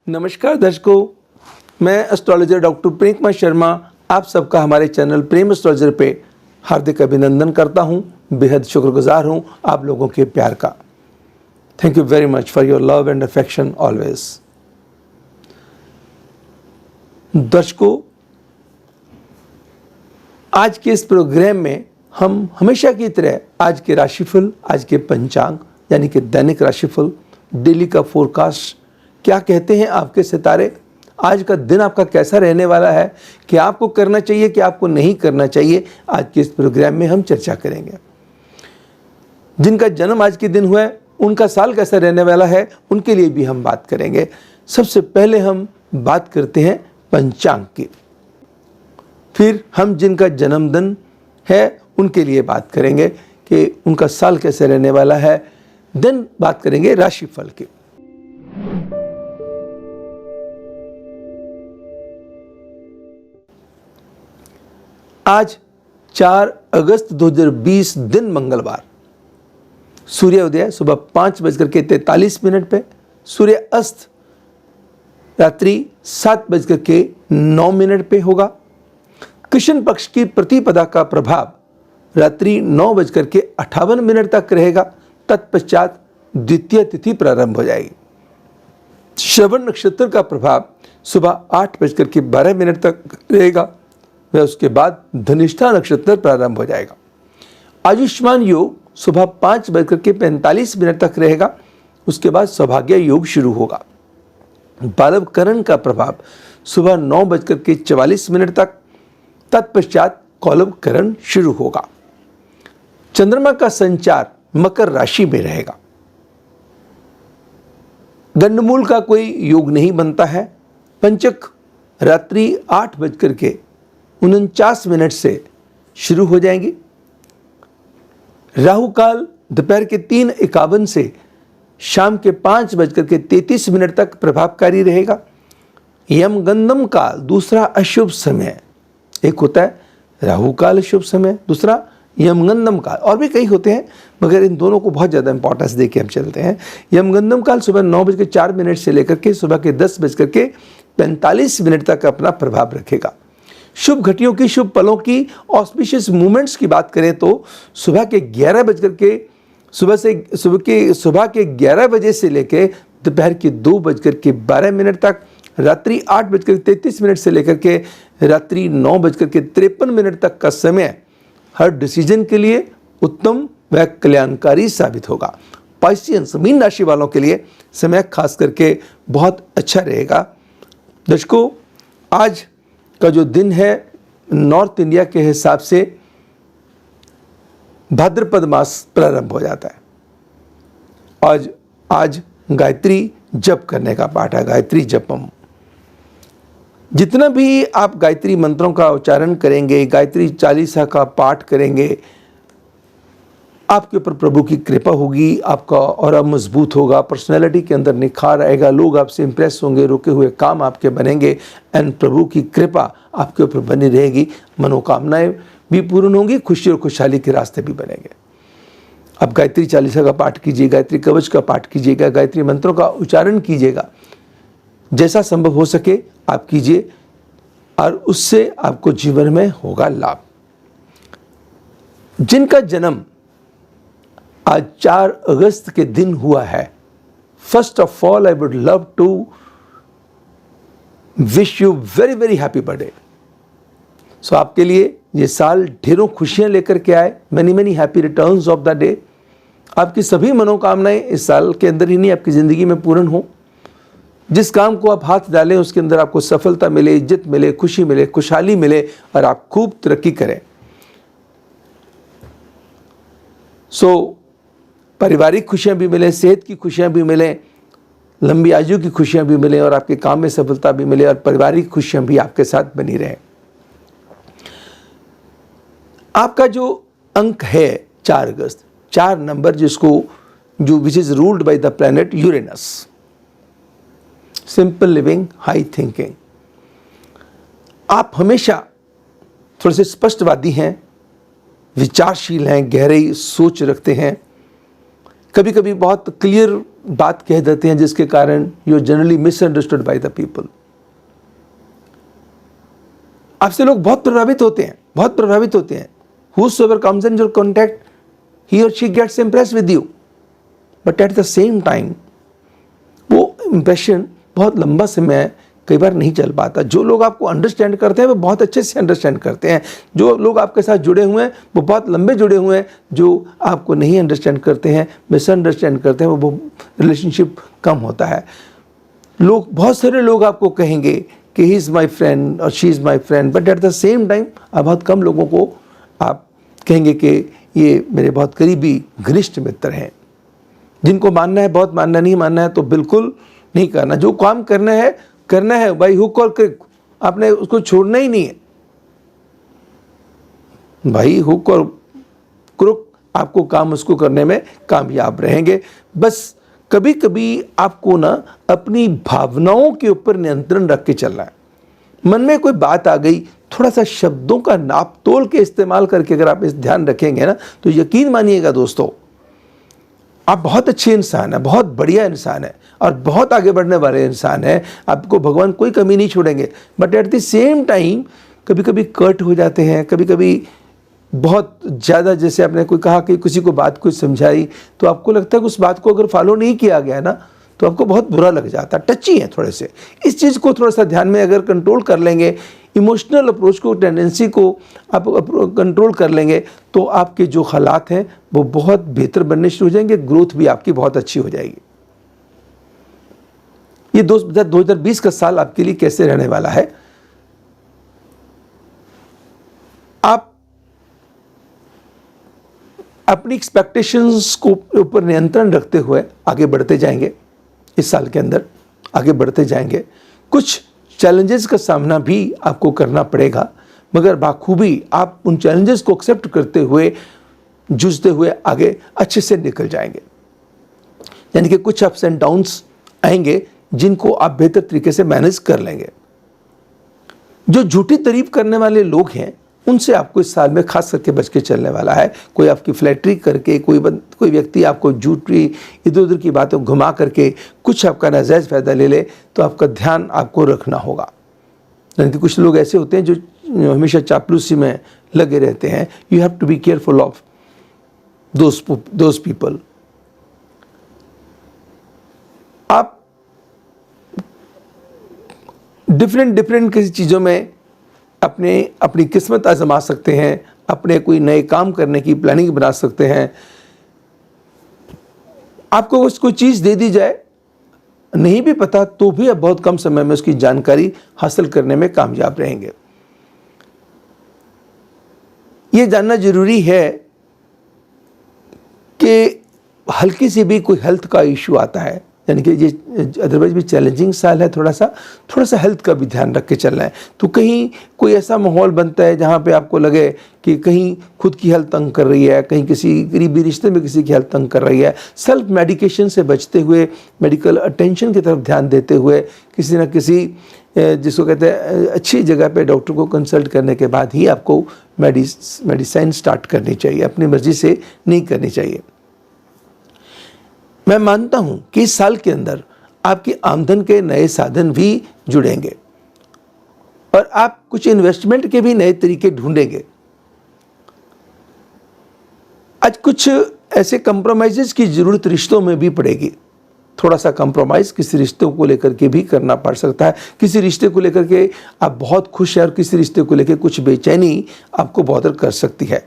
नमस्कार दर्शकों, मैं एस्ट्रोलॉजर डॉक्टर प्रेम कुमार शर्मा आप सबका हमारे चैनल प्रेम एस्ट्रोलॉजर पे हार्दिक अभिनंदन करता हूँ। बेहद शुक्रगुजार हूँ आप लोगों के प्यार का। Thank you very much for your love and affection always. दर्शकों, आज के इस प्रोग्राम में हम हमेशा की तरह आज के राशिफल, आज के पंचांग यानी कि दैनिक राशिफल, डेली का फोरकास्ट, क्या कहते हैं आपके सितारे, आज का दिन आपका कैसा रहने वाला है, कि आपको करना चाहिए कि आपको नहीं करना चाहिए, आज के इस प्रोग्राम में हम चर्चा करेंगे। जिनका जन्म आज के दिन हुआ है उनका साल कैसा रहने वाला है, उनके लिए भी हम बात करेंगे। सबसे पहले हम बात करते हैं पंचांग की, फिर हम जिनका जन्मदिन है उनके लिए बात करेंगे कि उनका साल कैसे रहने वाला है, देन बात करेंगे राशिफल की। आज 4 अगस्त 2020 दिन मंगलवार, सूर्योदय सुबह 5:43 पे, सूर्य अस्त रात्रि 7:09 पे होगा। कृष्ण पक्ष की प्रतिपदा का प्रभाव रात्रि 9:58 तक रहेगा। तत्पश्चात द्वितीय तिथि प्रारंभ हो जाएगी। श्रवण नक्षत्र का प्रभाव सुबह 8:12 तक रहेगा व उसके बाद धनिष्ठा नक्षत्र प्रारंभ हो जाएगा। आयुष्मान योग सुबह 5:45 तक रहेगा। उसके बाद सौभाग्य योग शुरू होगा। बालवकरण का प्रभाव सुबह 9:44 तक, तत्पश्चात कौलवकरण शुरू होगा। चंद्रमा का संचार मकर राशि में रहेगा। गंडमूल का कोई योग नहीं बनता है। पंचक रात्रि 8:49 से शुरू हो जाएंगी। राहु काल दोपहर के 3:51 से शाम के 5:33 तक प्रभावकारी रहेगा। यमगंधम काल दूसरा अशुभ समय, एक होता है राहु काल शुभ समय, दूसरा यमगंधम काल, और भी कई होते हैं मगर इन दोनों को बहुत ज़्यादा इंपॉर्टेंस देके हम चलते हैं। यमगंधम काल सुबह 9:04 से लेकर के सुबह के 10:45 तक अपना प्रभाव रखेगा। शुभ घटियों की, शुभ पलों की, ऑस्पिशियस मूवमेंट्स की बात करें तो सुबह के 11 बजे से लेकर दोपहर के 2:12 तक, रात्रि 8:33 से लेकर के रात्रि 9:53 तक का समय हर डिसीजन के लिए उत्तम व कल्याणकारी साबित होगा। पाइसियंस, मीन राशि वालों के लिए समय खास करके बहुत अच्छा रहेगा। दर्शकों, आज का जो दिन है नॉर्थ इंडिया के हिसाब से भाद्रपद मास प्रारंभ हो जाता है। आज गायत्री जप करने का पाठ है, गायत्री जपम। जितना भी आप गायत्री मंत्रों का उच्चारण करेंगे, गायत्री चालीसा का पाठ करेंगे, आपके ऊपर प्रभु की कृपा होगी, आपका और मजबूत होगा, पर्सनैलिटी के अंदर निखार आएगा, लोग आपसे इंप्रेस होंगे, रुके हुए काम आपके बनेंगे एंड प्रभु की कृपा आपके ऊपर बनी रहेगी। मनोकामनाएं भी पूर्ण होंगी, खुशी और खुशहाली के रास्ते भी बनेंगे। आप गायत्री चालीसा का पाठ कीजिए, गायत्री कवच का पाठ कीजिएगा, गायत्री मंत्रों का उच्चारण कीजिएगा, जैसा संभव हो सके आप कीजिए और उससे आपको जीवन में होगा लाभ। जिनका जन्म आज 4 अगस्त के दिन हुआ है, first of all I would love to wish you very very happy birthday. So आपके लिए ये साल ढेरों खुशियां लेकर के आए। Many many happy returns of the day. आपकी सभी मनोकामनाएं इस साल के अंदर ही नहीं आपकी जिंदगी में पूर्ण हो। जिस काम को आप हाथ डालें उसके अंदर आपको सफलता मिले, इज्जत मिले, खुशी मिले, खुशहाली मिले और आप खूब तरक्की करें। सो पारिवारिक खुशियां भी मिले, सेहत की खुशियां भी मिले, लंबी आयु की खुशियां भी मिले और आपके काम में सफलता भी मिले और पारिवारिक खुशियां भी आपके साथ बनी रहे। आपका जो अंक है 4 अगस्त, 4 नंबर, जो which is ruled by the planet Uranus. Simple living, high thinking. आप हमेशा थोड़े से स्पष्टवादी हैं, विचारशील हैं, गहरी सोच रखते हैं, कभी कभी बहुत क्लियर बात कह देते हैं जिसके कारण you are generally misunderstood by the people. आपसे लोग बहुत प्रभावित होते हैं, बहुत प्रभावित होते हैं। Whosoever comes in your contact, he or she gets impressed with you, but at the same time वो इम्प्रेशन बहुत लंबा समय कई बार नहीं चल पाता। जो लोग आपको अंडरस्टैंड करते हैं वो बहुत अच्छे से अंडरस्टैंड करते हैं, जो लोग आपके साथ जुड़े हुए हैं वो बहुत लंबे जुड़े हुए हैं, जो आपको नहीं अंडरस्टैंड करते हैं, मिसअंडरस्टैंड करते हैं, वो रिलेशनशिप कम होता है। लोग, बहुत सारे लोग आपको कहेंगे कि ही इज़ माई फ्रेंड और she is my friend, but at the same time आप बहुत कम लोगों को आप कहेंगे कि ये मेरे बहुत करीबी घनिष्ठ मित्र हैं, जिनको मानना है बहुत मानना, नहीं मानना है तो बिल्कुल नहीं करना। जो काम करना है भाई, हुक और क्रिक, आपने उसको छोड़ना ही नहीं है भाई। हुक और क्रुक, आपको काम उसको करने में कामयाब रहेंगे। बस कभी कभी आपको ना अपनी भावनाओं के ऊपर नियंत्रण रख के चलना है। मन में कोई बात आ गई, थोड़ा सा शब्दों का नाप तोल के इस्तेमाल करके अगर आप इस ध्यान रखेंगे ना, तो यकीन मानिएगा दोस्तों, आप बहुत अच्छे इंसान हैं, बहुत बढ़िया इंसान है और बहुत आगे बढ़ने वाले इंसान हैं। आपको भगवान कोई कमी नहीं छोड़ेंगे, but at the same time कभी कभी कर्ट हो जाते हैं, कभी कभी बहुत ज़्यादा, जैसे आपने कोई कहा कि किसी को बात कुछ समझाई तो आपको लगता है कि उस बात को अगर फॉलो नहीं किया गया ना तो आपको बहुत बुरा लग जाता है, टची है थोड़े से। इस चीज़ को थोड़ा सा ध्यान में अगर कंट्रोल कर लेंगे, इमोशनल अप्रोच को, टेंडेंसी को आप कंट्रोल कर लेंगे, तो आपके जो हालात हैं वो बहुत बेहतर बनने शुरू हो जाएंगे, ग्रोथ भी आपकी बहुत अच्छी हो जाएगी। ये 2020 का साल आपके लिए कैसे रहने वाला है? आप अपनी एक्सपेक्टेशंस को ऊपर नियंत्रण रखते हुए आगे बढ़ते जाएंगे, इस साल के अंदर आगे बढ़ते जाएंगे। कुछ चैलेंजेस का सामना भी आपको करना पड़ेगा, मगर बाखूबी आप उन चैलेंजेस को एक्सेप्ट करते हुए, जूझते हुए आगे अच्छे से निकल जाएंगे। यानी कि कुछ अप्स एंड डाउन्स आएंगे जिनको आप बेहतर तरीके से मैनेज कर लेंगे। जो झूठी तारीफ करने वाले लोग हैं उनसे आपको इस साल में खास करके बच के चलने वाला है। कोई आपकी फ्लैटरी करके, कोई व्यक्ति आपको झूठी इधर उधर की बातों घुमा करके कुछ आपका नाजायज़ फ़ायदा ले ले, तो आपका ध्यान आपको रखना होगा। यानी कि कुछ लोग ऐसे होते हैं जो हमेशा चापलूसी में लगे रहते हैं। You have to be careful of those people. आप डिफरेंट किसी चीज़ों में अपनी किस्मत आजमा सकते हैं, अपने कोई नए काम करने की प्लानिंग बना सकते हैं। आपको कोई चीज़ दे दी जाए, नहीं भी पता तो भी आप बहुत कम समय में उसकी जानकारी हासिल करने में कामयाब रहेंगे। ये जानना जरूरी है कि हल्की सी भी कोई हेल्थ का इशू आता है, यानी कि ये अदरवाइज भी चैलेंजिंग साल है, थोड़ा सा हेल्थ का भी ध्यान रख के चलना है। तो कहीं कोई ऐसा माहौल बनता है जहाँ पे आपको लगे कि कहीं खुद की हेल्थ तंग कर रही है, कहीं किसी करीबी रिश्ते में किसी की हेल्थ तंग कर रही है, सेल्फ मेडिकेशन से बचते हुए, मेडिकल अटेंशन की तरफ ध्यान देते हुए, किसी न किसी जिसको कहते हैं अच्छी जगह पे डॉक्टर को कंसल्ट करने के बाद ही आपको मेडिसिन स्टार्ट करनी चाहिए, अपनी मर्जी से नहीं करनी चाहिए। मैं मानता हूं कि इस साल के अंदर आपकी आमदन के नए साधन भी जुड़ेंगे और आप कुछ इन्वेस्टमेंट के भी नए तरीके ढूंढेंगे। आज कुछ ऐसे कंप्रोमाइजेस की जरूरत रिश्तों में भी पड़ेगी। थोड़ा सा कंप्रोमाइज किसी रिश्तों को लेकर के भी करना पड़ सकता है। किसी रिश्ते को लेकर के आप बहुत खुश हैं और किसी रिश्ते को लेकर कुछ बेचैनी आपको बॉदर कर सकती है।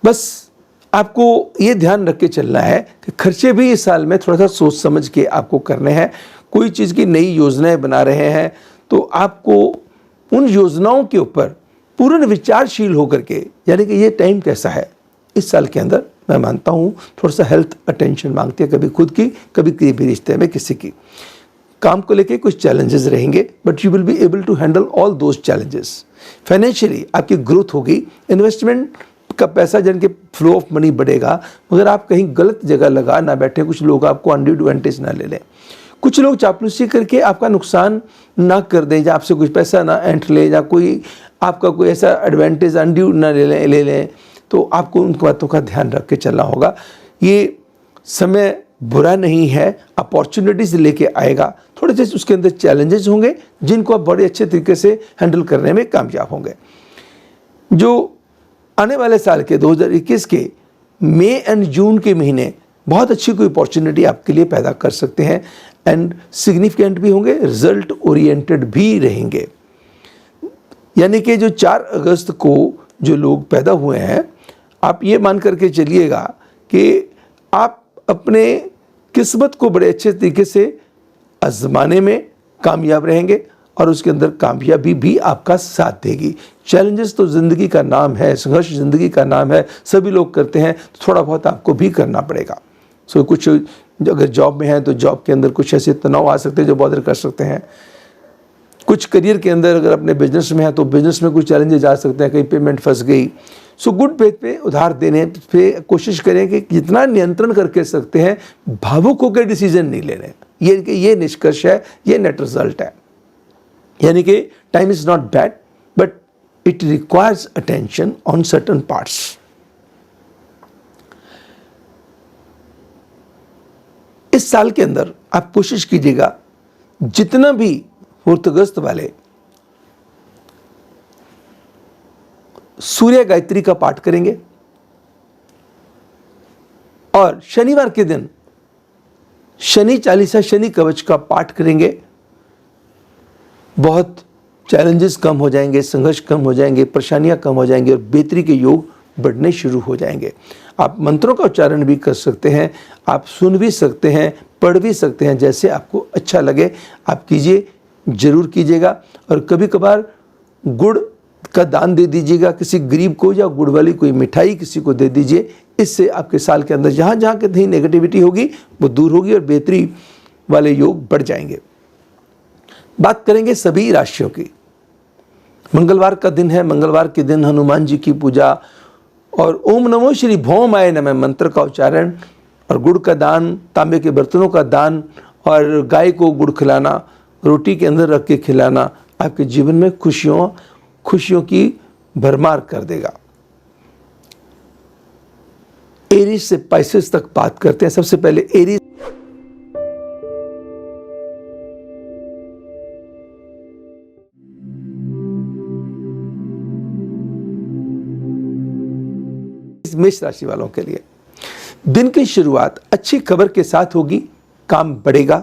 बस आपको ये ध्यान रख के चलना है कि खर्चे भी इस साल में थोड़ा सा सोच समझ के आपको करने हैं। कोई चीज़ की नई योजनाएं बना रहे हैं तो आपको उन योजनाओं के ऊपर पूर्ण विचारशील होकर के, यानी कि ये टाइम कैसा है इस साल के अंदर, मैं मानता हूँ थोड़ा सा हेल्थ अटेंशन मांगती है, कभी खुद की, कभी करीबी रिश्ते में किसी की। काम को लेके कुछ चैलेंजेस रहेंगे, but you will be able to handle all those challenges. Financially आपकी ग्रोथ होगी, इन्वेस्टमेंट का पैसा यानी कि फ्लो ऑफ मनी बढ़ेगा, मगर आप कहीं गलत जगह लगा ना बैठे, कुछ लोग आपको अनड्यू एडवांटेज ना ले लें, कुछ लोग चापलूसी करके आपका नुकसान ना कर दें, या आपसे कुछ पैसा ना ऐंठ ले, या कोई आपका कोई ऐसा एडवांटेज अनड्यू ना ले लें। तो आपको उन बातों का ध्यान रख के चलना होगा। ये समय बुरा नहीं है, अपॉर्चुनिटीज लेके आएगा। थोड़े से उसके अंदर चैलेंजेस होंगे जिनको आप बड़े अच्छे तरीके से हैंडल करने में कामयाब होंगे। जो आने वाले साल के 2021 के मई एंड जून के महीने बहुत अच्छी कोई अपॉर्चुनिटी आपके लिए पैदा कर सकते हैं एंड सिग्निफिकेंट भी होंगे, रिजल्ट ओरिएंटेड भी रहेंगे। यानी कि जो 4 अगस्त को जो लोग पैदा हुए हैं, आप ये मान करके चलिएगा कि आप अपने किस्मत को बड़े अच्छे तरीके से आजमाने में कामयाब रहेंगे और उसके अंदर कामयाबी भी आपका साथ देगी। चैलेंजेस तो ज़िंदगी का नाम है, संघर्ष ज़िंदगी का नाम है, सभी लोग करते हैं, तो थोड़ा बहुत आपको भी करना पड़ेगा। कुछ अगर जॉब में है तो जॉब के अंदर कुछ ऐसे तनाव आ सकते हैं जो बॉदर कर सकते हैं। कुछ करियर के अंदर अगर अपने बिजनेस में है तो बिजनेस में कुछ चैलेंजेस आ सकते हैं, कहीं पेमेंट फंस गई। गुड फेथ पे उधार देने पे कोशिश करें कि जितना नियंत्रण करके सकते हैं, भावुक होकर डिसीजन नहीं लेने। ये निष्कर्ष है, ये नेट रिजल्ट है। यानी कि time is not bad but it requires attention on certain parts. इस साल के अंदर आप कोशिश कीजिएगा जितना भी मुहूर्तग्रस्त वाले सूर्य गायत्री का पाठ करेंगे और शनिवार के दिन शनि चालीसा, शनि कवच का पाठ करेंगे, बहुत चैलेंजेस कम हो जाएंगे, संघर्ष कम हो जाएंगे, परेशानियां कम हो जाएंगे और बेहतरी के योग बढ़ने शुरू हो जाएंगे। आप मंत्रों का उच्चारण भी कर सकते हैं, आप सुन भी सकते हैं, पढ़ भी सकते हैं, जैसे आपको अच्छा लगे आप कीजिए, जरूर कीजिएगा। और कभी कभार गुड़ का दान दे दीजिएगा किसी गरीब को, या गुड़ वाली कोई मिठाई किसी को दे दीजिए। इससे आपके साल के अंदर जहाँ जहाँ कहीं नेगेटिविटी होगी वो दूर होगी और बेहतरी वाले योग बढ़ जाएंगे। बात करेंगे सभी राशियों की। मंगलवार का दिन है, मंगलवार के दिन हनुमान जी की पूजा और ओम नमो श्री भौमाय नमः मंत्र का उच्चारण और गुड़ का दान, तांबे के बर्तनों का दान और गाय को गुड़ खिलाना, रोटी के अंदर रख के खिलाना आपके जीवन में खुशियों की भरमार कर देगा। एरीज से पाइसेस तक बात करते हैं। सबसे पहले एरीज, मेष राशि वालों के लिए दिन की शुरुआत अच्छी खबर के साथ होगी, काम बढ़ेगा,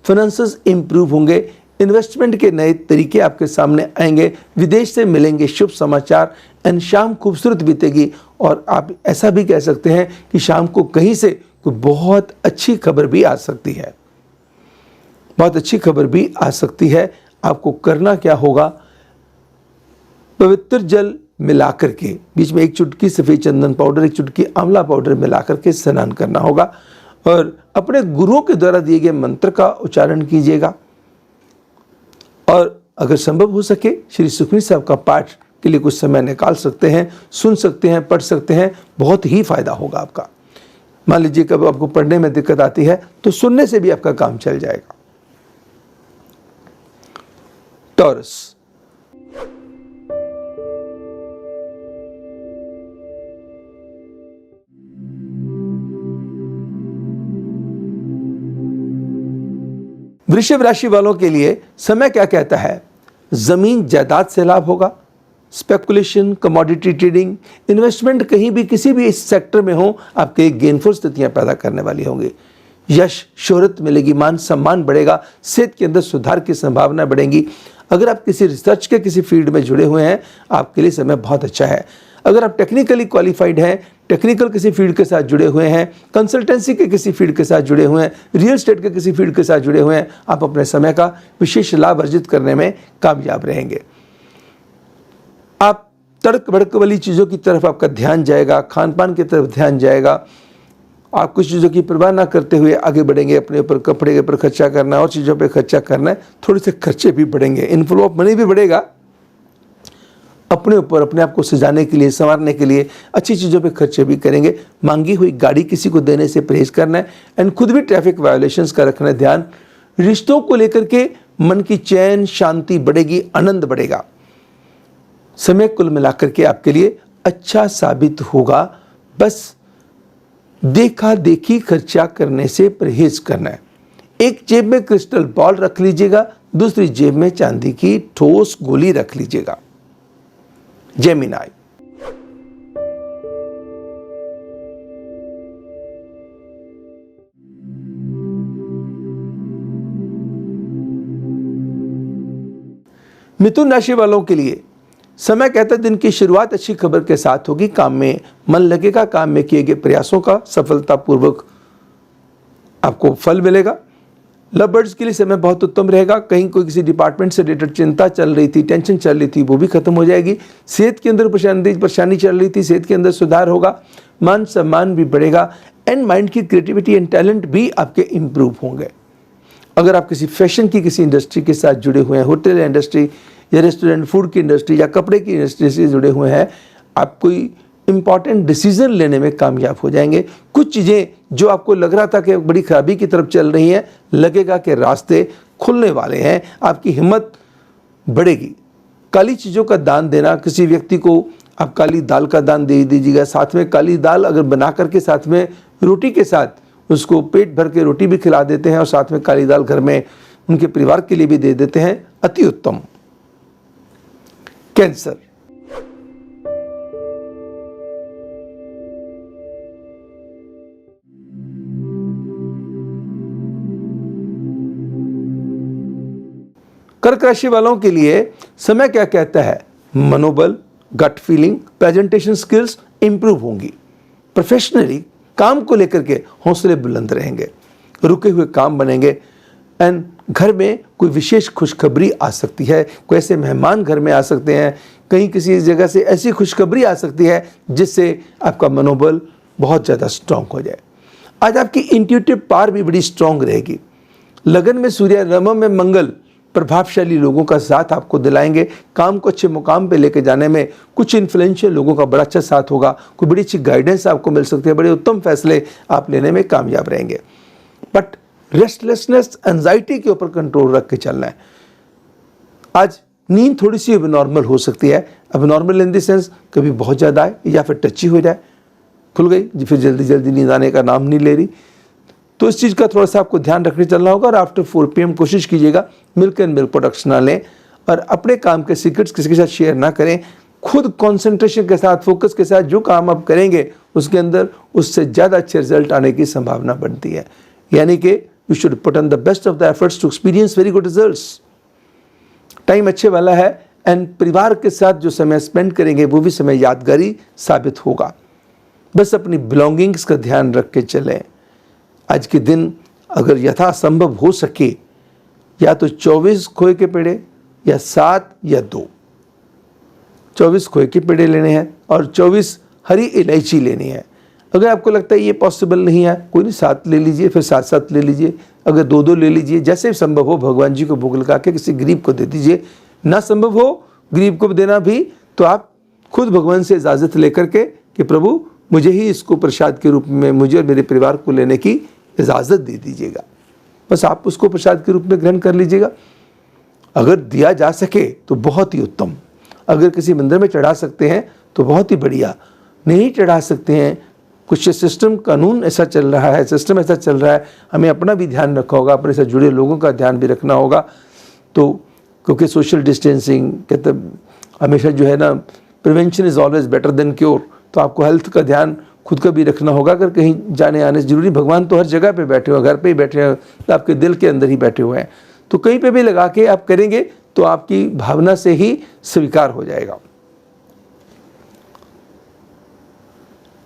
फाइनेंसेस इंप्रूव होंगे, इन्वेस्टमेंट के नए तरीके आपके सामने आएंगे, विदेश से मिलेंगे शुभ समाचार एंड शाम खूबसूरत बीतेगी। और आप ऐसा भी कह सकते हैं कि शाम को कहीं से कोई बहुत अच्छी खबर भी आ सकती है, बहुत अच्छी खबर भी आ सकती है। आपको करना क्या होगा, पवित्र जल मिलाकर के बीच में 1 चुटकी सफ़ेद चंदन पाउडर, 1 चुटकी आंवला पाउडर मिलाकर के स्नान करना होगा और अपने गुरुओं के द्वारा दिए गए मंत्र का उच्चारण कीजिएगा। और अगर संभव हो सके श्री सुखमनी साहब का पाठ के लिए कुछ समय निकाल सकते हैं, सुन सकते हैं, पढ़ सकते हैं, बहुत ही फायदा होगा आपका। मान लीजिए कब आपको पढ़ने में दिक्कत आती है तो सुनने से भी आपका काम चल जाएगा। टॉरस, वृषभ राशि वालों के लिए समय क्या कहता है, जमीन जायदाद से लाभ होगा, स्पेकुलेशन, कमोडिटी ट्रेडिंग, इन्वेस्टमेंट कहीं भी किसी भी इस सेक्टर में हो आपके गेनफुल स्थितियां पैदा करने वाली होंगी। यश शोहरत मिलेगी, मान सम्मान बढ़ेगा, सेहत के अंदर सुधार की संभावना बढ़ेंगी। अगर आप किसी रिसर्च के किसी फील्ड में जुड़े हुए हैं आपके लिए समय बहुत अच्छा है। अगर आप टेक्निकली क्वालिफाइड हैं, टेक्निकल किसी फील्ड के साथ जुड़े हुए हैं, कंसल्टेंसी के किसी फील्ड के साथ जुड़े हुए हैं, रियल एस्टेट के किसी फील्ड के साथ जुड़े हुए हैं, आप अपने समय का विशेष लाभ अर्जित करने में कामयाब रहेंगे। आप तड़क भड़क वाली चीज़ों की तरफ आपका ध्यान जाएगा, खान पान की तरफ ध्यान जाएगा। आप कुछ चीज़ों की परवाह ना करते हुए आगे बढ़ेंगे, अपने ऊपर कपड़े के ऊपर खर्चा करना है और चीज़ों पे खर्चा करना है, थोड़े से खर्चे भी बढ़ेंगे, इनफ्लो ऑफ मनी भी बढ़ेगा। अपने ऊपर अपने आप को सजाने के लिए, संवारने के लिए अच्छी चीज़ों पे खर्चे भी करेंगे। मांगी हुई गाड़ी किसी को देने से परहेज करना है एंड खुद भी ट्रैफिक वायोलेशंस का रखना है ध्यान। रिश्तों को लेकर के मन की चैन शांति बढ़ेगी, आनंद बढ़ेगा। समय कुल मिलाकर के आपके लिए अच्छा साबित होगा। बस देखा देखी खर्चा करने से परहेज करना है। एक जेब में क्रिस्टल बॉल रख लीजिएगा, दूसरी जेब में चांदी की ठोस गोली रख लीजिएगा। जेमिनी, मिथुन राशि वालों के लिए समय कहता है दिन की शुरुआत अच्छी खबर के साथ होगी। काम में मन लगेगा, काम में किए गए प्रयासों का सफलतापूर्वक आपको फल मिलेगा। लव बर्ड्स के लिए समय बहुत उत्तम रहेगा। कहीं कोई किसी डिपार्टमेंट से रिलेटेड चिंता चल रही थी, टेंशन चल रही थी, वो भी खत्म हो जाएगी। सेहत के अंदर परेशानी चल रही थी, सेहत के अंदर सुधार होगा। मान सम्मान भी बढ़ेगा एंड माइंड की क्रिएटिविटी एंड टैलेंट भी आपके इंप्रूव होंगे। अगर आप किसी फैशन की किसी इंडस्ट्री के साथ जुड़े हुए हैं, होटल इंडस्ट्री या रेस्टोरेंट फूड की इंडस्ट्री या कपड़े की इंडस्ट्री से जुड़े हुए हैं, आप कोई इंपॉर्टेंट डिसीजन लेने में कामयाब हो जाएंगे। कुछ चीज़ें जो आपको लग रहा था कि बड़ी खराबी की तरफ चल रही हैं, लगेगा कि रास्ते खुलने वाले हैं, आपकी हिम्मत बढ़ेगी। काली चीज़ों का दान देना, किसी व्यक्ति को आप काली दाल का दान दे दीजिएगा। साथ में काली दाल अगर बना करके साथ में रोटी के साथ उसको पेट भर के रोटी भी खिला देते हैं और साथ में काली दाल घर में उनके परिवार के लिए भी दे देते हैं, अति उत्तम। कैंसर, कर्क राशि वालों के लिए समय क्या कहता है? मनोबल, gut feeling, presentation skills improve होंगी। प्रोफेशनली काम को लेकर के हौसले बुलंद रहेंगे, रुके हुए काम बनेंगे एंड घर में कोई विशेष खुशखबरी आ सकती है। कोई ऐसे मेहमान घर में आ सकते हैं, कहीं किसी जगह से ऐसी खुशखबरी आ सकती है जिससे आपका मनोबल बहुत ज़्यादा स्ट्रांग हो जाए। आज आपकी इंट्यूटिव पावर भी बड़ी स्ट्रांग रहेगी। लगन में सूर्य, रमम में मंगल प्रभावशाली लोगों का साथ आपको दिलाएंगे। काम को अच्छे मुकाम पे लेके जाने में कुछ इन्फ्लुएंशियल लोगों का बड़ा अच्छा साथ होगा। कोई बड़ी अच्छी गाइडेंस आपको मिल सकती है, बड़े उत्तम फैसले आप लेने में कामयाब रहेंगे। बट रेस्टलेसनेस, एंजाइटी के ऊपर कंट्रोल रख के चलना है। आज नींद थोड़ी सी अबनॉर्मल हो सकती है। अबनॉर्मल इन द सेंस कभी बहुत ज़्यादा आए या फिर टची हो जाए, खुल गई फिर जल्दी जल्दी नींद आने का नाम नहीं ले रही। तो इस चीज़ का थोड़ा सा आपको ध्यान रखने चलना होगा। और आफ्टर 4 PM कोशिश कीजिएगा मिल्क एंड मिल्क प्रोडक्ट्स ना लें और अपने काम के सीक्रेट्स किसी के साथ शेयर ना करें। खुद कंसंट्रेशन के साथ, फोकस के साथ जो काम आप करेंगे उसके अंदर उससे ज़्यादा अच्छे रिजल्ट आने की संभावना बनती है। यानी कि you should put on the best of the efforts to experience very good results. Time अच्छे वाला है एंड परिवार के साथ जो समय स्पेंड करेंगे वो भी समय यादगारी साबित होगा। बस अपनी बिलोंगिंग्स का ध्यान रख के चलें। आज के दिन अगर यथासंभव हो सके या तो 24 खोए के पेड़े या 7 या 2, 24 खोए के पेड़े लेने हैं और 24 हरी इलायची लेनी है। अगर आपको लगता है ये पॉसिबल नहीं है, कोई नहीं 7 ले लीजिए, फिर 7-7 ले लीजिए, अगर 2-2 ले लीजिए। जैसे संभव हो भगवान जी को भोग लगा के किसी गरीब को दे दीजिए। ना संभव हो गरीब को देना भी तो आप खुद भगवान से इजाज़त लेकर के कि प्रभु मुझे ही इसको प्रसाद के रूप में, मुझे और मेरे परिवार को लेने की इजाज़त दे दीजिएगा। बस आप उसको प्रसाद के रूप में ग्रहण कर लीजिएगा। अगर दिया जा सके तो बहुत ही उत्तम। अगर किसी मंदिर में चढ़ा सकते हैं तो बहुत ही बढ़िया। नहीं चढ़ा सकते हैं, कुछ सिस्टम कानून ऐसा चल रहा है, सिस्टम ऐसा चल रहा है, हमें अपना भी ध्यान रखना होगा, अपने साथ जुड़े लोगों का ध्यान भी रखना होगा। तो क्योंकि सोशल डिस्टेंसिंग कहते हमेशा जो है ना, prevention is always better than cure. तो आपको हेल्थ का ध्यान खुद का भी रखना होगा। अगर कहीं जाने आने से जरूरी, भगवान तो हर जगह पे बैठे हुए, घर पे ही बैठे हैं, तो आपके दिल के अंदर ही बैठे हुए हैं। तो कहीं पे भी लगा के आप करेंगे तो आपकी भावना से ही स्वीकार हो जाएगा।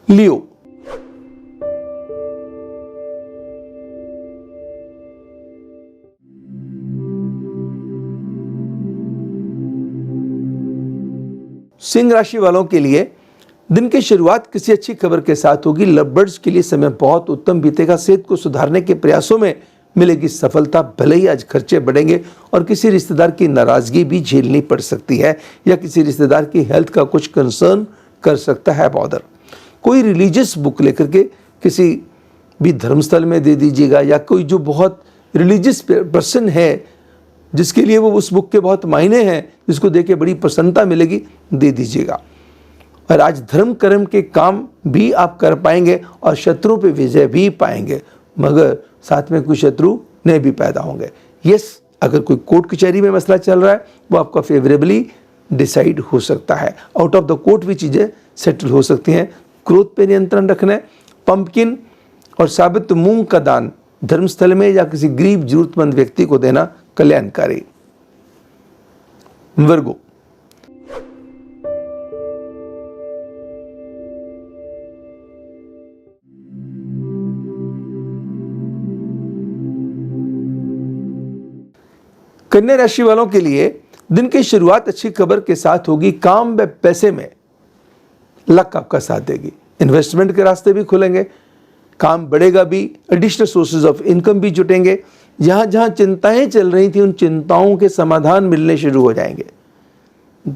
लियो, सिंह राशि वालों के लिए दिन की शुरुआत किसी अच्छी खबर के साथ होगी। लव बर्ड्स के लिए समय बहुत उत्तम बीतेगा। सेहत को सुधारने के प्रयासों में मिलेगी सफलता। भले ही आज खर्चे बढ़ेंगे और किसी रिश्तेदार की नाराजगी भी झेलनी पड़ सकती है या किसी रिश्तेदार की हेल्थ का कुछ कंसर्न कर सकता है बॉदर। कोई रिलीजियस बुक लेकर के किसी भी धर्मस्थल में दे दीजिएगा या कोई जो बहुत रिलीजियस पर्सन है जिसके लिए वो उस बुक के बहुत मायने हैं, जिसको देख के बड़ी प्रसन्नता मिलेगी, दे दीजिएगा। और आज धर्म कर्म के काम भी आप कर पाएंगे और शत्रुओं पे विजय भी पाएंगे, मगर साथ में कुछ शत्रु नहीं भी पैदा होंगे। यस, अगर कोई कोर्ट कचहरी में मसला चल रहा है वो आपका फेवरेबली डिसाइड हो सकता है, आउट ऑफ द कोर्ट भी चीज़ें सेटल हो सकती हैं। क्रोध पे नियंत्रण रखना है। पंपकिन और साबित मूंग का दान धर्मस्थल में या किसी गरीब जरूरतमंद व्यक्ति को देना कल्याणकारी। वर्गो, कन्या राशि वालों के लिए दिन की शुरुआत अच्छी खबर के साथ होगी। काम व पैसे में लक आपका साथ देगी। इन्वेस्टमेंट के रास्ते भी खुलेंगे, काम बढ़ेगा भी, एडिशनल सोर्सेज ऑफ इनकम भी जुटेंगे। जहां जहां चिंताएं चल रही थी उन चिंताओं के समाधान मिलने शुरू हो जाएंगे।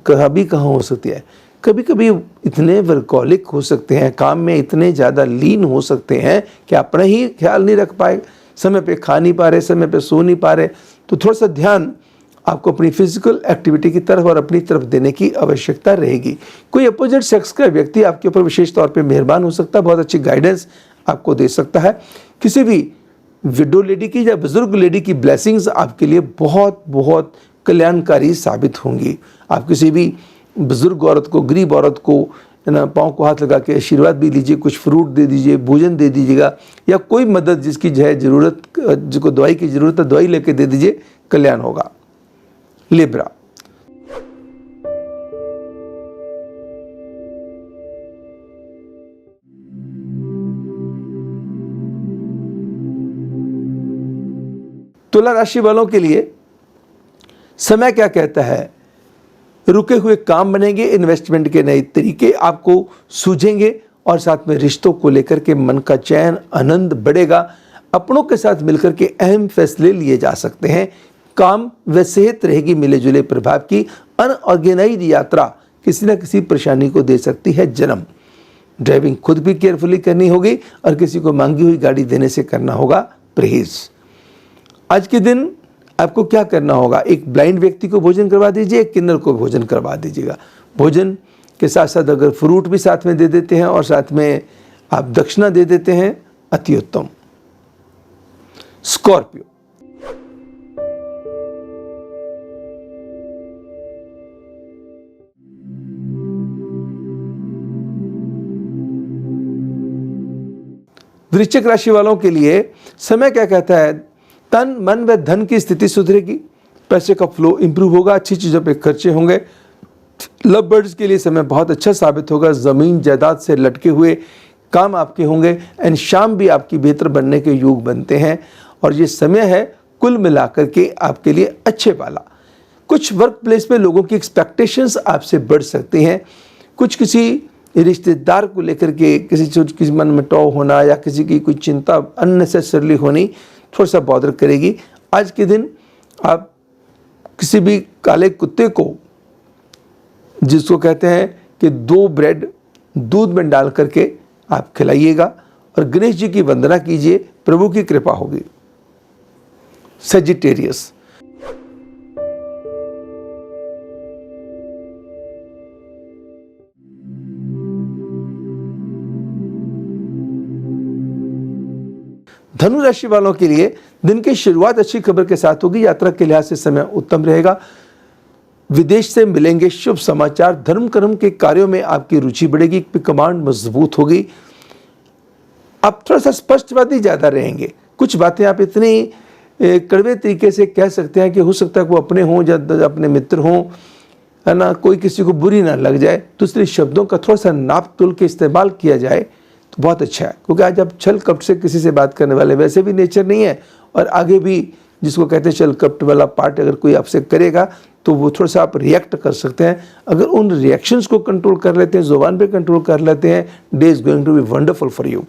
कभी कहाँ हो सकती है, कभी कभी इतने वर्कॉलिक हो सकते हैं, काम में इतने ज़्यादा लीन हो सकते हैं कि अपना ही ख्याल नहीं रख पाए, समय पे खा नहीं पा रहे, समय पे सो नहीं पा रहे। तो थोड़ा सा ध्यान आपको अपनी फिजिकल एक्टिविटी की तरफ और अपनी तरफ देने की आवश्यकता रहेगी। कोई अपोजिट सेक्स का व्यक्ति आपके ऊपर विशेष तौर पे मेहरबान हो सकता है, बहुत अच्छी गाइडेंस आपको दे सकता है। किसी भी विडो लेडी की या बुजुर्ग लेडी की ब्लेसिंग्स आपके लिए बहुत बहुत कल्याणकारी साबित होंगी। आप किसी भी बुजुर्ग औरत को, गरीब औरत को ना पाँव को हाथ लगा के आशीर्वाद भी लीजिए, कुछ फ्रूट दे दीजिए, भोजन दे दीजिएगा, या कोई मदद जिसकी जो है ज़रूरत, जिसको दवाई की ज़रूरत है दवाई लेके दे दीजिए, कल्याण होगा। लिब्रा, तुला राशि वालों के लिए समय क्या कहता है? रुके हुए काम बनेंगे, इन्वेस्टमेंट के नए तरीके आपको सूझेंगे और साथ में रिश्तों को लेकर के मन का चैन, आनंद बढ़ेगा। अपनों के साथ मिलकर के अहम फैसले लिए जा सकते हैं। काम व सेहत रहेगी मिले जुले प्रभाव की। अनऑर्गेनाइज यात्रा किसी न किसी परेशानी को दे सकती है जन्म। ड्राइविंग खुद भी केयरफुली करनी होगी और किसी को मांगी हुई गाड़ी देने से करना होगा परहेज। आज के दिन आपको क्या करना होगा? एक ब्लाइंड व्यक्ति को भोजन करवा दीजिए, एक किन्नर को भोजन करवा दीजिएगा। भोजन के साथ साथ अगर फ्रूट भी साथ में दे देते हैं और साथ में आप दक्षिणा दे देते हैं, अति उत्तम। स्कॉर्पियो, वृश्चिक राशि वालों के लिए समय क्या कहता है? तन मन व धन की स्थिति सुधरेगी, पैसे का फ्लो इंप्रूव होगा, अच्छी चीज़ों पे खर्चे होंगे। लव बर्ड्स के लिए समय बहुत अच्छा साबित होगा। ज़मीन जायदाद से लटके हुए काम आपके होंगे एंड शाम भी आपकी बेहतर बनने के योग बनते हैं और ये समय है कुल मिलाकर के आपके लिए अच्छे वाला। कुछ वर्क प्लेस में लोगों की एक्सपेक्टेशंस आपसे बढ़ सकती हैं। कुछ किसी रिश्तेदार को लेकर के किसी मन में टॉव होना या किसी की कोई चिंता अननेसेसरली होनी थोड़ा सा बॉदर करेगी। आज के दिन आप किसी भी काले कुत्ते को, जिसको कहते हैं कि 2 ब्रेड दूध में डाल करके आप खिलाइएगा और गणेश जी की वंदना कीजिए, प्रभु की कृपा होगी। सजिटेरियस, धनु राशि वालों के लिए दिन की शुरुआत अच्छी खबर के साथ होगी। यात्रा के लिहाज से समय उत्तम रहेगा। विदेश से मिलेंगे शुभ समाचार। धर्म कर्म के कार्यों में आपकी रुचि बढ़ेगी, कमांड मजबूत होगी। आप थोड़ा सा स्पष्टवादी ज़्यादा रहेंगे। कुछ बातें आप इतनी कड़वे तरीके से कह सकते हैं कि हो सकता है वो अपने हों या अपने मित्र हों, है ना, कोई किसी को बुरी ना लग जाए। तो इसलिए शब्दों का थोड़ा सा नाप तोल के इस्तेमाल किया जाए तो बहुत अच्छा है, क्योंकि आज आप छल कपट से किसी से बात करने वाले वैसे भी नेचर नहीं है और आगे भी जिसको कहते हैं छल कपट वाला पार्ट अगर कोई आपसे करेगा तो वो थोड़ा सा आप रिएक्ट कर सकते हैं। अगर उन रिएक्शंस को कंट्रोल कर लेते हैं, ज़ुबान पे कंट्रोल कर लेते हैं, day is going to be wonderful for you.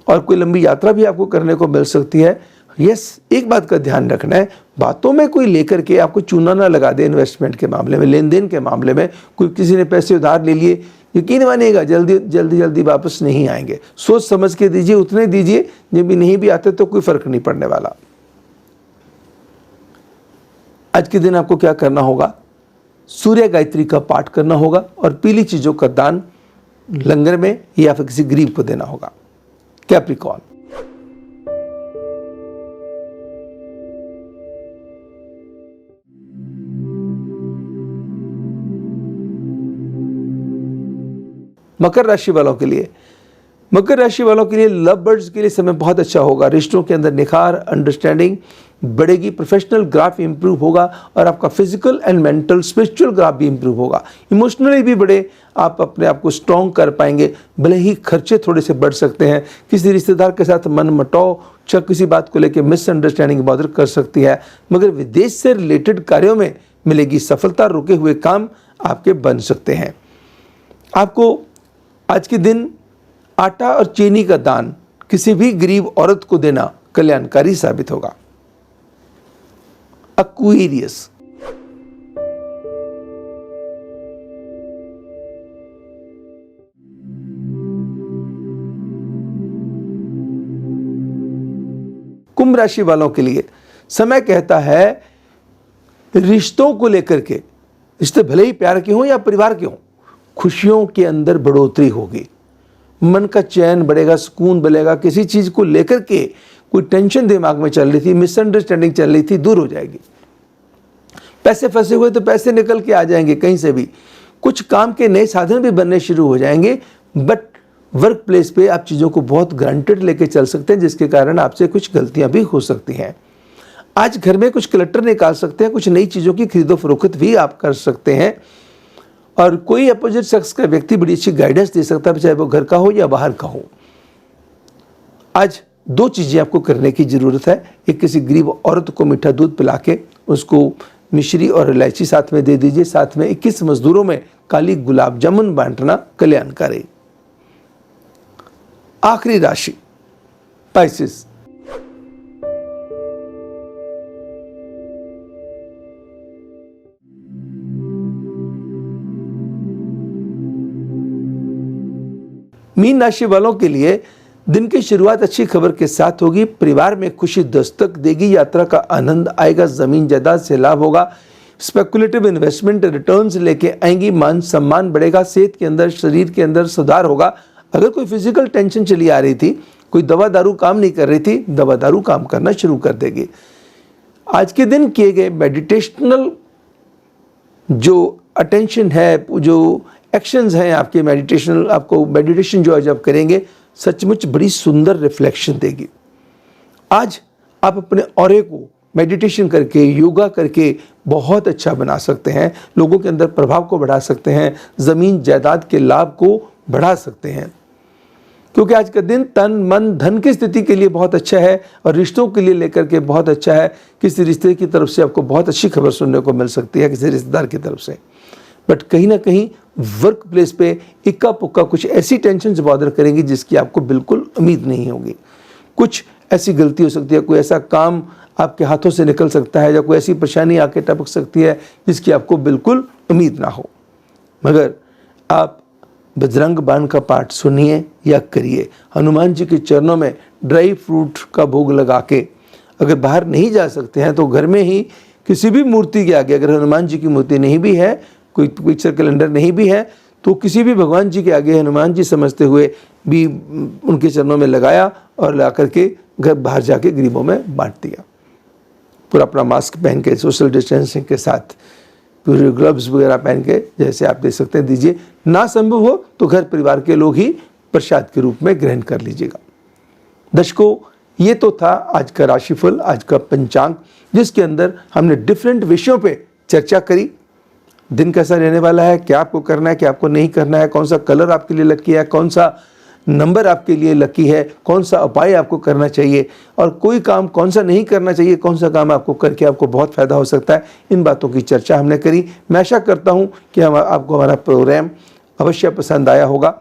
और कोई लंबी यात्रा भी आपको करने को मिल सकती है। यस, एक बात का ध्यान रखना है, बातों में कोई लेकर के आपको चूना ना लगा दे। इन्वेस्टमेंट के मामले में, लेन देन के मामले में कोई किसी ने पैसे उधार ले लिए, यकीन मानिएगा जल्दी वापस नहीं आएंगे। सोच समझ के दीजिए, उतने दीजिए, जब भी नहीं भी आते तो कोई फर्क नहीं पड़ने वाला। आज के दिन आपको क्या करना होगा? सूर्य गायत्री का पाठ करना होगा और पीली चीज़ों का दान लंगर में या फिर किसी गरीब को देना होगा। कैप्रिकॉर्न, मकर राशि वालों के लिए, मकर राशि वालों के लिए लव बर्ड्स के लिए समय बहुत अच्छा होगा। रिश्तों के अंदर निखार, अंडरस्टैंडिंग बढ़ेगी, प्रोफेशनल ग्राफ इंप्रूव होगा और आपका physical and mental spiritual graph भी इंप्रूव होगा। इमोशनली भी बड़े आप अपने आप को स्ट्रॉन्ग कर पाएंगे। भले ही खर्चे थोड़े से बढ़ सकते हैं, किसी रिश्तेदार के साथ मन मटाव या किसी बात को लेकर मिसअंडरस्टैंडिंग बॉदर कर सकती है, मगर विदेश से रिलेटेड कार्यों में मिलेगी सफलता। रुके हुए काम आपके बन सकते हैं। आपको आज के दिन आटा और चीनी का दान किसी भी गरीब औरत को देना कल्याणकारी साबित होगा। एक्वेरियस, कुंभ राशि वालों के लिए समय कहता है रिश्तों को लेकर के, रिश्ते भले ही प्यार के हों या परिवार के हों, खुशियों के अंदर बढ़ोतरी होगी, मन का चैन बढ़ेगा, सुकून बढ़ेगा। किसी चीज को लेकर के कोई टेंशन दिमाग में चल रही थी, मिसअंडरस्टैंडिंग चल रही थी, दूर हो जाएगी। पैसे फंसे हुए तो पैसे निकल के आ जाएंगे कहीं से भी। कुछ काम के नए साधन भी बनने शुरू हो जाएंगे। बट वर्क प्लेस पे आप चीज़ों को बहुत ग्रांटेड लेके चल सकते हैं, जिसके कारण आपसे कुछ गलतियां भी हो सकती हैं। आज घर में कुछ क्लटर निकाल सकते हैं, कुछ नई चीज़ों की खरीदो फरोख्त भी आप कर सकते हैं और कोई अपोजिट सेक्स का व्यक्ति बड़ी अच्छी गाइडेंस दे सकता है, चाहे वो घर का हो या बाहर का हो। आज दो चीज़ें आपको करने की ज़रूरत है। एक, किसी गरीब औरत को मीठा दूध पिला के उसको मिश्री और इलायची साथ में दे दीजिए। साथ में 21 मजदूरों में काली गुलाब जामुन बांटना कल्याणकारी। आखिरी राशि पाइसेस, मीन राशि वालों के लिए दिन की शुरुआत अच्छी खबर के साथ होगी। परिवार में खुशी दस्तक देगी, यात्रा का आनंद आएगा, जमीन जायदाद से लाभ होगा, स्पेकुलेटिव इन्वेस्टमेंट रिटर्न्स लेके आएंगी, मान सम्मान बढ़ेगा, सेहत के अंदर, शरीर के अंदर सुधार होगा। अगर कोई फिजिकल टेंशन चली आ रही थी, कोई दवा दारू काम नहीं कर रही थी, दवा दारू काम करना शुरू कर देगी। आज के दिन किए गए मेडिटेशनल जो अटेंशन है, जो एक्शंस हैं आपके मेडिटेशनल, आपको मेडिटेशन जो जब करेंगे सचमुच बड़ी सुंदर रिफ्लेक्शन देगी। आज आप अपने ऑरे को मेडिटेशन करके, योगा करके बहुत अच्छा बना सकते हैं, लोगों के अंदर प्रभाव को बढ़ा सकते हैं, ज़मीन जायदाद के लाभ को बढ़ा सकते हैं। क्योंकि आज का दिन तन मन धन की स्थिति के लिए बहुत अच्छा है और रिश्तों के लिए लेकर के बहुत अच्छा है। किसी रिश्ते की तरफ से आपको बहुत अच्छी खबर सुनने को मिल सकती है, किसी रिश्तेदार की तरफ से। बट कहीं ना कहीं वर्क प्लेस पे इक्का पुक्का कुछ ऐसी टेंशन से बॉदर करेंगी जिसकी आपको बिल्कुल उम्मीद नहीं होगी। कुछ ऐसी गलती हो सकती है, कोई ऐसा काम आपके हाथों से निकल सकता है या कोई ऐसी परेशानी आके टपक सकती है जिसकी आपको बिल्कुल उम्मीद ना हो। मगर आप बजरंग बाण का पाठ सुनिए या करिए, हनुमान जी के चरणों में ड्राई फ्रूट का भोग लगा के, अगर बाहर नहीं जा सकते हैं तो घर में ही किसी भी मूर्ति के आगे, अगर हनुमान जी की मूर्ति नहीं भी है, कोई पिक्चर कैलेंडर नहीं भी है, तो किसी भी भगवान जी के आगे हनुमान जी समझते हुए भी उनके चरणों में लगाया और ला करके घर बाहर जाके गरीबों में बांट दिया। पूरा अपना मास्क पहन के, सोशल डिस्टेंसिंग के साथ, पूरे ग्लव्स वगैरह पहन के, जैसे आप देख सकते हैं, दीजिए। ना संभव हो तो घर परिवार के लोग ही प्रसाद के रूप में ग्रहण कर लीजिएगा। दर्शकों, ये तो था आज का राशिफल, आज का पंचांग, जिसके अंदर हमने डिफरेंट विषयों पे चर्चा करी। दिन कैसा रहने वाला है, क्या आपको करना है, क्या आपको नहीं करना है, कौन सा कलर आपके लिए लकी है, कौन सा नंबर आपके लिए लकी है, कौन सा उपाय आपको करना चाहिए और कोई काम कौन सा नहीं करना चाहिए, कौन सा काम आपको करके आपको बहुत फ़ायदा हो सकता है, इन बातों की चर्चा हमने करी। मैं आशा करता हूँ कि आपको हमारा प्रोग्राम अवश्य पसंद आया होगा।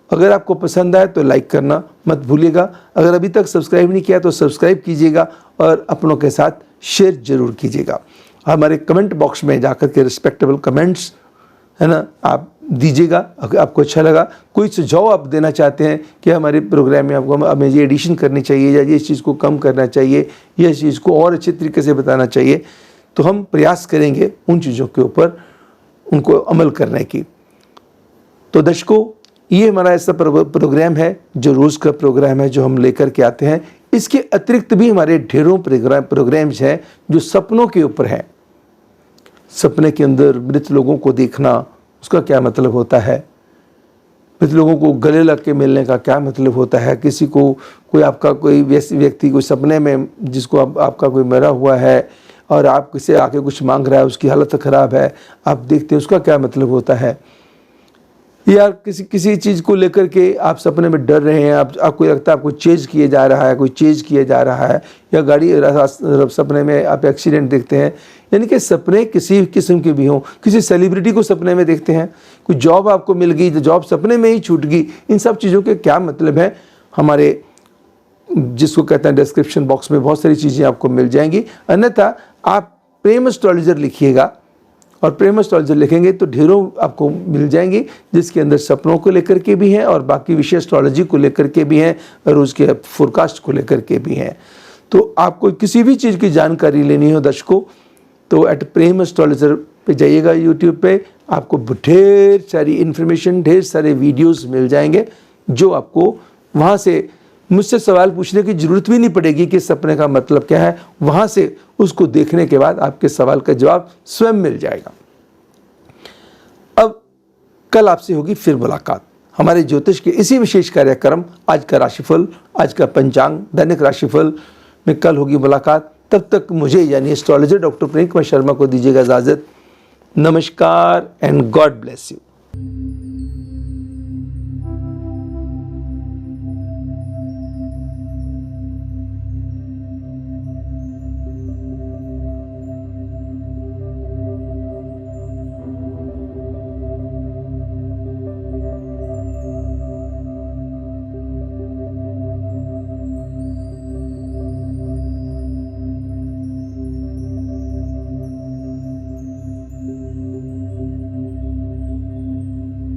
अगर आपको पसंद आए तो लाइक करना मत भूलिएगा। अगर अभी तक सब्सक्राइब नहीं किया तो सब्सक्राइब कीजिएगा और अपनों के साथ शेयर जरूर कीजिएगा। हमारे कमेंट बॉक्स में जाकर के रिस्पेक्टेबल कमेंट्स है ना आप दीजिएगा। अगर आपको अच्छा लगा, कोई सुझाव आप देना चाहते हैं कि हमारे प्रोग्राम में आपको हमें ये एडिशन करनी चाहिए या ये चीज़ को कम करना चाहिए या इस चीज़ को और अच्छे तरीके से बताना चाहिए, तो हम प्रयास करेंगे उन चीज़ों के ऊपर उनको अमल करने की। तो दर्शकों, ये हमारा ऐसा प्रोग्राम है जो रोज़ का प्रोग्राम है जो हम लेकर के आते हैं। इसके अतिरिक्त भी हमारे ढेरों प्रोग्राम्स हैं जो सपनों के ऊपर हैं। सपने के अंदर मृत लोगों को देखना, उसका क्या मतलब होता है, मृत लोगों को गले लग के मिलने का क्या मतलब होता है, किसी को कोई आपका कोई व्यक्ति कोई सपने में जिसको आपका कोई मरा हुआ है और आप किसी आके कुछ मांग रहा है, उसकी हालत ख़राब है, आप देखते हैं उसका क्या मतलब होता है। या किसी चीज़ को लेकर के आप सपने में डर रहे हैं, आपको लगता है आपको चेज किया जा रहा है, कोई चेज किया जा रहा है, या गाड़ी सपने में आप एक्सीडेंट देखते हैं। यानी कि सपने किसी किस्म के भी हों, किसी सेलिब्रिटी को सपने में देखते हैं, कोई जॉब आपको मिल गई तो जॉब सपने में ही छूट गई। इन सब चीज़ों के क्या मतलब है, हमारे जिसको कहते हैं डिस्क्रिप्शन बॉक्स में बहुत सारी चीज़ें आपको मिल जाएंगी। अन्यथा आप प्रेम एस्ट्रोलॉजर लिखिएगा और प्रेम एस्ट्रोलॉजर लिखेंगे तो ढेरों आपको मिल जाएंगे, जिसके अंदर सपनों को लेकर के भी हैं और बाकी विषय एस्ट्रोलॉजी को लेकर के भी हैं और उसके फोरकास्ट को लेकर के भी हैं। तो आपको किसी भी चीज़ की जानकारी लेनी हो दर्शकों, तो एट प्रेम एस्ट्रोलॉजर पे जाइएगा, यूट्यूब पे आपको ढेर सारी इन्फॉर्मेशन, ढेर सारे वीडियोस मिल जाएंगे जो आपको वहाँ से मुझसे सवाल पूछने की ज़रूरत भी नहीं पड़ेगी कि सपने का मतलब क्या है। वहाँ से उसको देखने के बाद आपके सवाल का जवाब स्वयं मिल जाएगा। अब कल आपसे होगी फिर मुलाकात हमारे ज्योतिष के इसी विशेष कार्यक्रम आज का राशिफल, आज का पंचांग, दैनिक राशिफल में कल होगी मुलाकात। तब तक मुझे यानी एस्ट्रोलॉजर डॉक्टर प्रेम कुमार शर्मा को दीजिएगा इजाज़त। नमस्कार एंड गॉड ब्लेस यू।